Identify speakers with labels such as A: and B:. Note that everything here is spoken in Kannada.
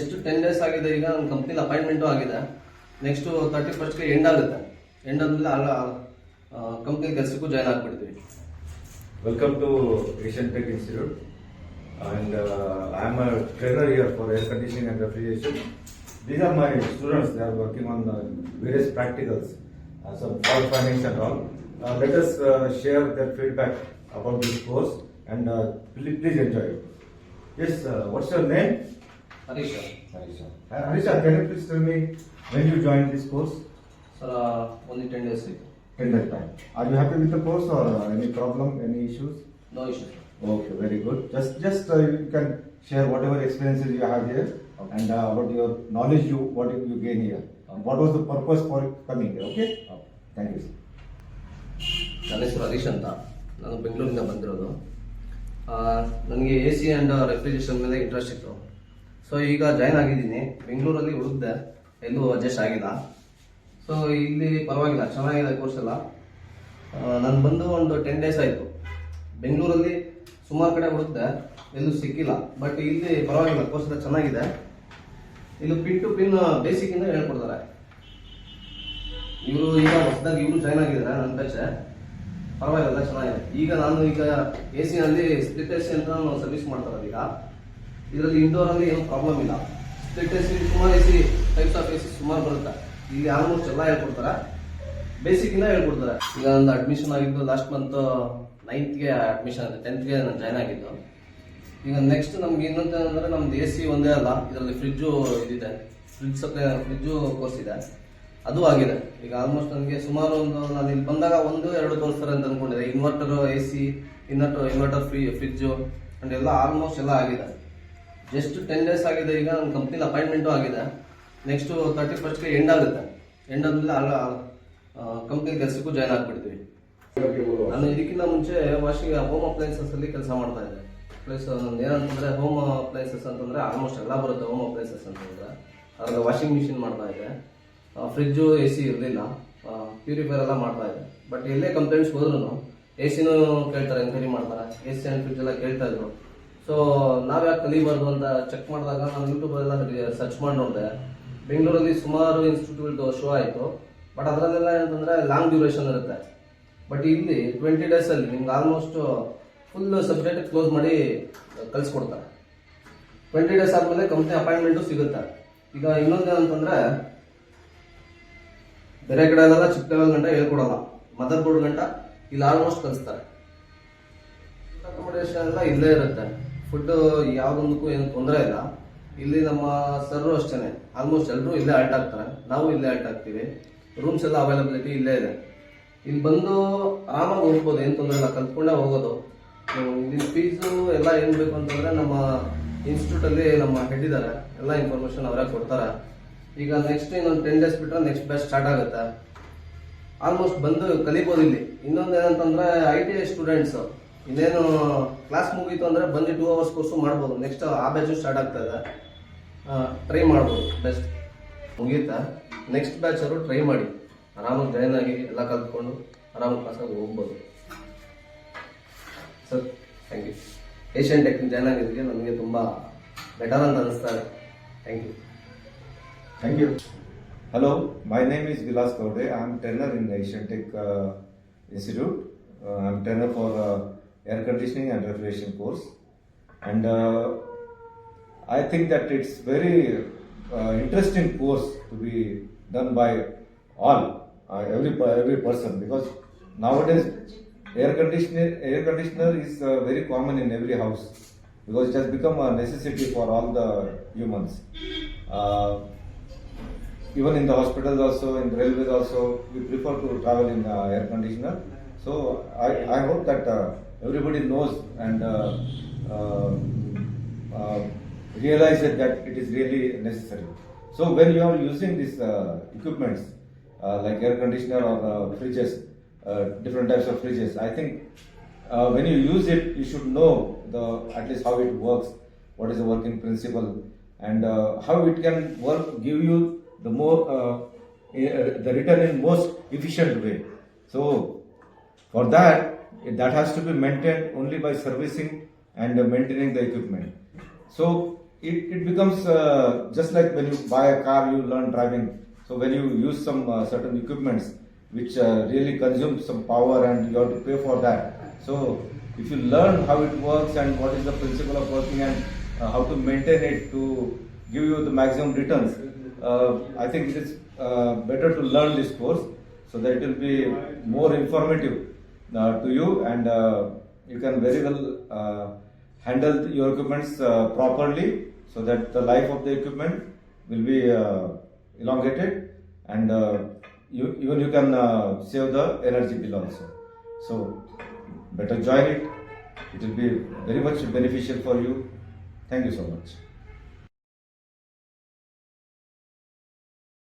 A: ಎಷ್ಟು 10 ಡೇಸ್ ಆಗಿದೆ. ಈಗ ನಮ್ಮ ಕಂಪ್ನಿಲಿ ಅಪಾಯಿಂಟ್ಮೆಂಟು ಆಗಿದೆ. ನೆಕ್ಸ್ಟು 31st ಎಂಡ್ ಆಗುತ್ತೆ. ಎಂಡ್ ಆದಮೇಲೆ ಕಂಪ್ನಿ ಕೆಲಸಕ್ಕೂ join ಆಗಿಬಿಡ್ತೀವಿ.
B: Welcome to Asiantech Institute, and I am a trainer here for air conditioning and refrigeration. These are my students. They are working on various practicals, some fault findings and all. Let us share their feedback about this course, and please enjoy it. Yes, what's your name?
A: Harisha.
B: Harisha, can you please tell me when you joined this course?
A: Sir, only 10 days.
B: In that time. Are you happy with the course or any problem, any issues?
A: No issues.
B: Okay, very good. Just you can share whatever experiences you have here,
A: okay,
B: and about your knowledge what you gain here.
A: Okay.
B: What was the purpose for coming here? Okay?
A: Okay.
B: Thank you, sir.
A: ನನ್ನ ಹೆಸರು ಹರೀಶ್ ಅಂತ. ನಾನು ಬೆಂಗಳೂರಿಂದ ಬಂದಿರೋದು. ನನಗೆ AC ಆ್ಯಂಡ್ ರೆಫ್ರಿಜರೇಷನ್ ಮೇಲೆ ಇಂಟ್ರೆಸ್ಟ್ ಇತ್ತು. ಸೊ ಈಗ ಜಾಯ್ನ್ ಆಗಿದ್ದೀನಿ. ಬೆಂಗಳೂರಲ್ಲಿ ಹುಡುಕ್ದೆ, ಎಲ್ಲೂ ಅಡ್ಜಸ್ಟ್ ಆಗಿಲ್ಲ. ಸೊ ಇಲ್ಲಿ ಪರವಾಗಿಲ್ಲ, ಚೆನ್ನಾಗಿದೆ ಕೋರ್ಸ್ ಎಲ್ಲ. ನಾನು ಬಂದು ಒಂದು 10 ಡೇಸ್ ಆಯಿತು. ಬೆಂಗಳೂರಲ್ಲಿ ಸುಮಾರು ಕಡೆ ಹುಡುಕ್ದೆ, ಎಲ್ಲೂ ಸಿಕ್ಕಿಲ್ಲ. ಬಟ್ ಇಲ್ಲಿ ಪರವಾಗಿಲ್ಲ, ಕೋರ್ಸ್ ಎಲ್ಲ ಚೆನ್ನಾಗಿದೆ. ಇಲ್ಲಿ ಪಿನ್ ಟು ಪಿನ್ ಬೇಸಿಕ್ಕಿಂದ ಹೇಳ್ಕೊಡ್ತಾರೆ. ಇವರು ಈಗ ಹೊಸದಾಗಿ ಜಾಯ್ನ್ ಆಗಿದ್ದಾರೆ ನನ್ನ ಬ್ಯಾಚ್. ಪರವಾಗಿಲ್ಲ, ಚೆನ್ನಾಗಿದೆ. ಈಗ AC ನಲ್ಲಿ ಸ್ಪ್ಲಿಟ್ AC ಅಂತ ನಾನು ಸರ್ವಿಸ್ ಮಾಡ್ತಾರೆ. ಈಗ ಇದರಲ್ಲಿ ಇಂಡೋರಲ್ಲಿ ಏನು ಪ್ರಾಬ್ಲಮ್ ಇಲ್ಲ. ಸ್ಪ್ಲಿಟ್ AC ಸುಮಾರು AC ಟೈಪ್ಸ್ ಆಫ್ AC ಸುಮಾರು ಬರುತ್ತೆ. ಇಲ್ಲಿ ಆಲ್ಮೋಸ್ಟ್ ಎಲ್ಲ ಹೇಳ್ಕೊಡ್ತಾರೆ, ಬೇಸಿಕ್ಕಿಂದ ಹೇಳ್ಕೊಡ್ತಾರೆ. ಈಗ ನಂದು ಅಡ್ಮಿಷನ್ ಆಗಿದ್ದು ಲಾಸ್ಟ್ ಮಂತ್ 9th ಅಡ್ಮಿಷನ್ ಆಗಿದೆ. 10th ನಾನು ಜಾಯ್ನ್ ಆಗಿದ್ದು. ಈಗ ನೆಕ್ಸ್ಟ್ ನಮ್ಗೆ ಇನ್ನೊಂದು ಏನಂದರೆ, ನಮ್ದು AC ಒಂದೇ ಅಲ್ಲ, ಇದರಲ್ಲಿ ಫ್ರಿಜ್ಜು ಇದಿದೆ. ಫ್ರಿಜ್ಜು ಕೋರ್ಸ್ ಇದೆ, ಅದು ಆಗಿದೆ. ಈಗ ಆಲ್ಮೋಸ್ಟ್ ನನಗೆ ಸುಮಾರು ನಾನು ಇಲ್ಲಿ ಬಂದಾಗ 1-2 ತೋರಿಸ್ತಾರೆ ಅಂತ ಅಂದ್ಕೊಂಡಿದ್ದೆ. Inverter AC, inverter fridge and ಎಲ್ಲ ಆಲ್ಮೋಸ್ಟ್ ಎಲ್ಲ ಆಗಿದೆ. ಜಸ್ಟ್ 10 ಡೇಸ್ ಆಗಿದೆ. ಈಗ ನನ್ನ ಕಂಪ್ನಿಲಿ ಅಪಾಯಿಂಟ್ಮೆಂಟು ಆಗಿದೆ. ನೆಕ್ಸ್ಟು 31st ಎಂಡ್ ಆಗುತ್ತೆ. ಎಂಡ್ ಆದಮೇಲೆ ಕಂಪ್ನಿ ಕೆಲಸಕ್ಕೂ ಜಾಯ್ನ್ ಆಗಿಬಿಡ್ತೀವಿ. ನಾನು ಇದಕ್ಕಿಂತ ಮುಂಚೆ ಹೋಮ್ ಅಪ್ಲೈನ್ಸಸ್ ಅಲ್ಲಿ ಕೆಲಸ ಮಾಡ್ತಾ ಇದ್ದೆ. ಪ್ಲಸ್ ನಂದು ಏನಂತಂದರೆ, ಹೋಮ್ ಅಪ್ಲೈನ್ಸಸ್ ಅಂತಂದರೆ ಆಲ್ಮೋಸ್ಟ್ ಎಲ್ಲ ಬರುತ್ತೆ. ಹೋಮ್ ಅಪ್ಲೈನ್ಸಸ್ ಅಂತಂದರೆ ಅದ್ರಲ್ಲಿ ವಾಷಿಂಗ್ ಮಿಷಿನ್ ಮಾಡ್ತಾ ಇದ್ದೆ, ಫ್ರಿಜ್ಜು AC ಇರಲಿಲ್ಲ, ಪ್ಯೂರಿಫೈರ್ ಎಲ್ಲ ಮಾಡ್ತಾ ಇದ್ದೆ. ಬಟ್ ಎಲ್ಲೇ ಕಂಪ್ಲೇಂಟ್ಸ್ ಹೋದ್ರೂ ACನೂ ಕೇಳ್ತಾರೆ, ಎಂಕ್ವೈರಿ ಮಾಡ್ತಾರೆ. AC ಆ್ಯಂಡ್ ಫ್ರಿಜ್ ಎಲ್ಲ ಕೇಳ್ತಾ ಇದ್ರು. ಸೊ ನಾವ್ಯಾಕೆ ಕಲಿಬಾರ್ದು ಅಂತ ಚೆಕ್ ಮಾಡಿದಾಗ ನಾನು ಯೂಟ್ಯೂಬಲ್ಲೆಲ್ಲ ಸರ್ಚ್ ಮಾಡಿ ನೋಡಿದೆ. ಬೆಂಗಳೂರಲ್ಲಿ ಸುಮಾರು ಇನ್ಸ್ಟಿಟ್ಯೂಟ್ ಶೋ ಆಯಿತು. ಬಟ್ ಅದರಲ್ಲೆಲ್ಲ ಏನಂತಂದರೆ ಲಾಂಗ್ ಡ್ಯೂರೇಷನ್ ಇರುತ್ತೆ. ಬಟ್ ಇಲ್ಲಿ 20 ಡೇಸಲ್ಲಿ ನಿಮ್ಗೆ ಆಲ್ಮೋಸ್ಟ್ ಫುಲ್ ಸಬ್ಜೆಕ್ಟ್ ಕ್ಲೋಸ್ ಮಾಡಿ ಕಲಿಸ್ಕೊಡ್ತಾರೆ. 20 ಡೇಸ್ ಆದಮೇಲೆ ಕಂಪ್ನಿ ಅಪಾಯಿಂಟ್ಮೆಂಟು ಸಿಗುತ್ತೆ. ಈಗ ಇನ್ನೊಂದು ಏನಂತಂದರೆ, ಬೇರೆ ಕಡೆ ಎಲ್ಲ ಚಿಕ್ಕ ಲೆವೆಲ್ ಗಂಟ ಹೇಳ್ಕೊಡಲ್ಲ, ಮದರ್ ಬೋರ್ಡ್ ಗಂಟ ಇಲ್ಲಿ ಆಲ್ಮೋಸ್ಟ್ ಕಲಿಸ್ತಾರೆ. ಅಕಾಮಡೇಷನ್ ಎಲ್ಲ ಇಲ್ಲೇ ಇರುತ್ತೆ. ಫುಡ್ ಯಾವುದೊಂದಕ್ಕೂ ಏನು ತೊಂದರೆ ಇಲ್ಲ. ಇಲ್ಲಿ ನಮ್ಮ ಸರ್ರು ಅಷ್ಟೇ, ಆಲ್ಮೋಸ್ಟ್ ಎಲ್ಲರೂ ಇಲ್ಲೇ ಆಲ್ಟ್ ಆಗ್ತಾರೆ, ನಾವು ಇಲ್ಲೇ ಆಲ್ಟ್ ಆಗ್ತೀವಿ. ರೂಮ್ಸ್ ಎಲ್ಲ ಅವೈಲಬಿಲಿಟಿ ಇಲ್ಲೇ ಇದೆ. ಇಲ್ಲಿ ಬಂದು ಆರಾಮಾಗಿ ಹೋಗ್ಬೋದು, ಏನು ತೊಂದರೆ ಇಲ್ಲ, ಕಲ್ತ್ಕೊಂಡೇ ಹೋಗೋದು. ಇಲ್ಲಿ ಫೀಸು ಎಲ್ಲ ಏನು ಬೇಕು ಅಂತಂದರೆ ನಮ್ಮ ಇನ್ಸ್ಟಿಟ್ಯೂಟಲ್ಲಿ ನಮ್ಮ ಹೆಡ್ ಇದ್ದಾರೆ, ಎಲ್ಲ ಇನ್ಫಾರ್ಮೇಷನ್ ಅವರೇ ಕೊಡ್ತಾರೆ. ಈಗ ನೆಕ್ಸ್ಟ್ ಇನ್ನೊಂದು 10 ಡೇಸ್ ಬಿಟ್ಟರೆ ನೆಕ್ಸ್ಟ್ ಬ್ಯಾಚ್ ಸ್ಟಾರ್ಟ್ ಆಗುತ್ತೆ. ಆಲ್ಮೋಸ್ಟ್ ಬಂದು ಕಲಿಬೋದು ಇಲ್ಲಿ. ಇನ್ನೊಂದು ಏನಂತಂದರೆ, ITI ಸ್ಟೂಡೆಂಟ್ಸು ಇನ್ನೇನು ಕ್ಲಾಸ್ ಮುಗೀತು ಅಂದರೆ ಬಂದು 2 ಅವರ್ಸ್ ಕೋರ್ಸು ಮಾಡ್ಬೋದು. ನೆಕ್ಸ್ಟ್ ಆ ಬ್ಯಾಚು ಸ್ಟಾರ್ಟ್ ಆಗ್ತಾ ಇದೆ, ಟ್ರೈ ಮಾಡ್ಬೋದು. ಬೆಸ್ಟ್ ಮುಗೀತಾ ನೆಕ್ಸ್ಟ್ ಬ್ಯಾಚ್ ಅವರು ಟ್ರೈ ಮಾಡಿ, ಆರಾಮಾಗಿ ಜಾಯ್ನ್ ಆಗಿ ಎಲ್ಲ ಕಲ್ತ್ಕೊಂಡು ಆರಾಮಾಗಿ ಕ್ಲಾಸಾಗಿ ಹೋಗ್ಬೋದು. Sir, thank you. Asiantech join ಆಗಿದ್ದಕ್ಕೆ ನನಗೆ ತುಂಬ ಬೆಟರ್ ಅಂತ ಅನಿಸ್ತಾ ಇದೆ. Thank you.
B: Thank you. Hello, my name is Vilas Kaude. I am trainer in Asiantech Institute. I am trainer for air conditioning and refrigeration course, and I think that it's very interesting course to be done by all, every person, because nowadays air conditioner is very common in every house, because it has become a necessity for all the humans. Even in the hospitals also, in railways also, we prefer to travel in air conditioner. So I hope that everybody knows and realizes that it is really necessary. So when you are using these equipments like air conditioner or fridges, different types of fridges, I think when you use it, you should know at least how it works, what is the working principle, and how it can give you the return in most efficient way. So for that has to be maintained only by servicing and maintaining the equipment. So it becomes just like when you buy a car, you learn driving. So when you use some certain equipments which really consume some power and you have to pay for that. So if you learn how it works and what is the principle of working and how to maintain it to give you the maximum returns, I think it is better to learn this course so that it will be more informative to you, and you can very well handle your equipments properly so that the life of the equipment will be elongated, and you can save the energy bill also. So better join it. It will be very much beneficial for you. Thank you so much.